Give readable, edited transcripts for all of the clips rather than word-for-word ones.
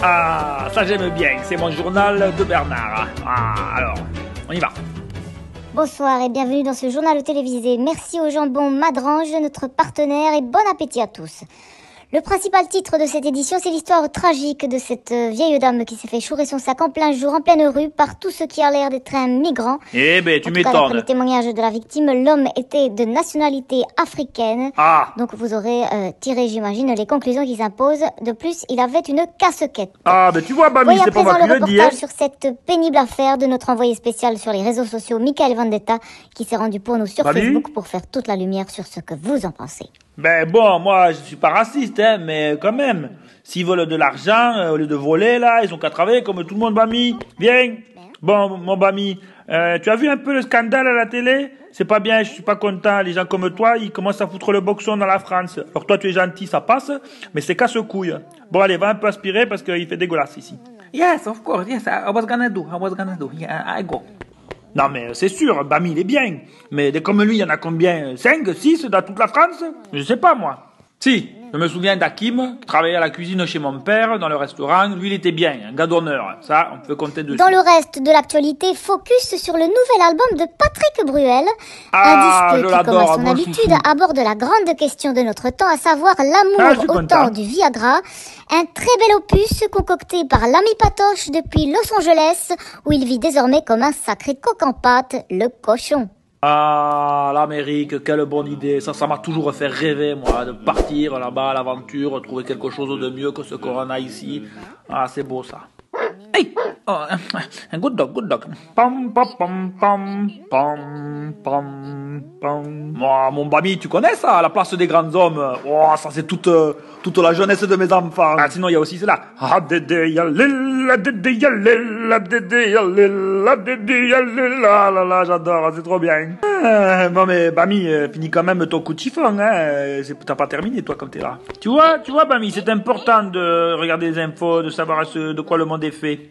Ah, ça j'aime bien, c'est mon journal de Bernard. Ah, alors, on y va. Bonsoir et bienvenue dans ce journal télévisé. Merci au jambon Madrange, notre partenaire, et bon appétit à tous. Le principal titre de cette édition, c'est l'histoire tragique de cette vieille dame qui s'est fait chourer son sac en plein jour, en pleine rue, par tout ce qui a l'air d'être un migrant. Eh ben, tu m'étonnes. D'après le m'étonnes. témoignage de la victime, l'homme était de nationalité africaine. Ah, Donc vous aurez tiré, j'imagine, les conclusions qui s'imposent. De plus, il avait une casquette. ben tu vois, Bami, Voyez à c'est pas présent moi qui le le dis, hein. reportage sur cette pénible affaire de notre envoyé spécial sur les réseaux sociaux, Michael Vendetta, qui s'est rendu pour nous sur Salut. Facebook pour faire toute la lumière sur ce que vous en pensez. Ben bon, moi je suis pas raciste, hein, mais quand même, s'ils veulent de l'argent, au lieu de voler là, ils ont qu'à travailler comme tout le monde, Bami. Viens. Bon, mon Bami, tu as vu un peu le scandale à la télé? C'est pas bien, je suis pas content. Les gens comme toi, ils commencent à foutre le boxon dans la France. Alors toi tu es gentil, ça passe, mais c'est casse-couille. Bon allez, va un peu aspirer parce qu'il fait dégueulasse ici. Yes, of course. Yes, I was gonna do. Yeah, I go. Non mais c'est sûr, Bami il est bien. Mais des comme lui, il y en a combien? 5, 6 dans toute la France? Je sais pas moi. Si, je me souviens d'Hakim, qui travaillait à la cuisine chez mon père, dans le restaurant. Lui il était bien, un gars d'honneur. Ça, on peut compter dessus. Dans le reste de l'actualité, focus sur le nouvel album de Patrick Bruel. Ah, un je disque qui, comme l'adore, à son mon habitude, chouchou. aborde la grande question de notre temps, à savoir Ah, je l'amour suis au content. temps du Viagra. Un très bel opus concocté par l'ami Patoche depuis Los Angeles, où il vit désormais comme un sacré coq en pâte, le cochon. Ah, l'Amérique, quelle bonne idée. Ça m'a toujours fait rêver, moi, de partir là-bas à l'aventure, trouver quelque chose de mieux que ce qu'on a ici. Ah, c'est beau ça. Hey, oh, good dog, good dog. Pam, pam, pam, pam, pam, pam, pam. Moi, mon Bami, tu connais ça, la place des grands hommes? Oh, ça c'est toute la jeunesse de mes enfants. Ah, sinon, il y a aussi cela. Ah, dédé, yalé, la dédé, yalé, la dédé, yalé, la dédé, yalé, la, j'adore, c'est trop bien. Bon, mais Bami, finis quand même ton coup de chiffon, hein. T'as pas terminé, toi, comme t'es là. Tu vois, Bami, c'est important de regarder les infos, de savoir de quoi le monde est fait.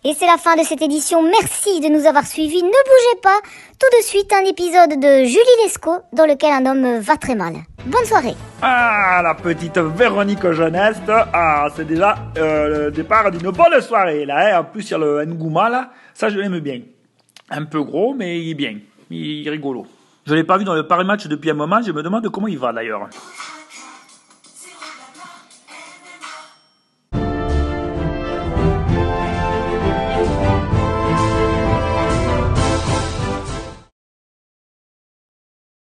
Et c'est la fin de cette édition. Merci de nous avoir suivis. Ne bougez pas. Tout de suite, un épisode de Julie Lescaut dans lequel un homme va très mal. Bonne soirée. Ah, la petite Véronique Jeuneste. Ah, c'est déjà le départ d'une bonne soirée, là. Hein. En plus, il y a le Ngouma, là. Ça, je l'aime bien. Un peu gros, mais il est bien. Il est rigolo. Je l'ai pas vu dans le Paris Match depuis un moment. Je me demande comment il va, d'ailleurs.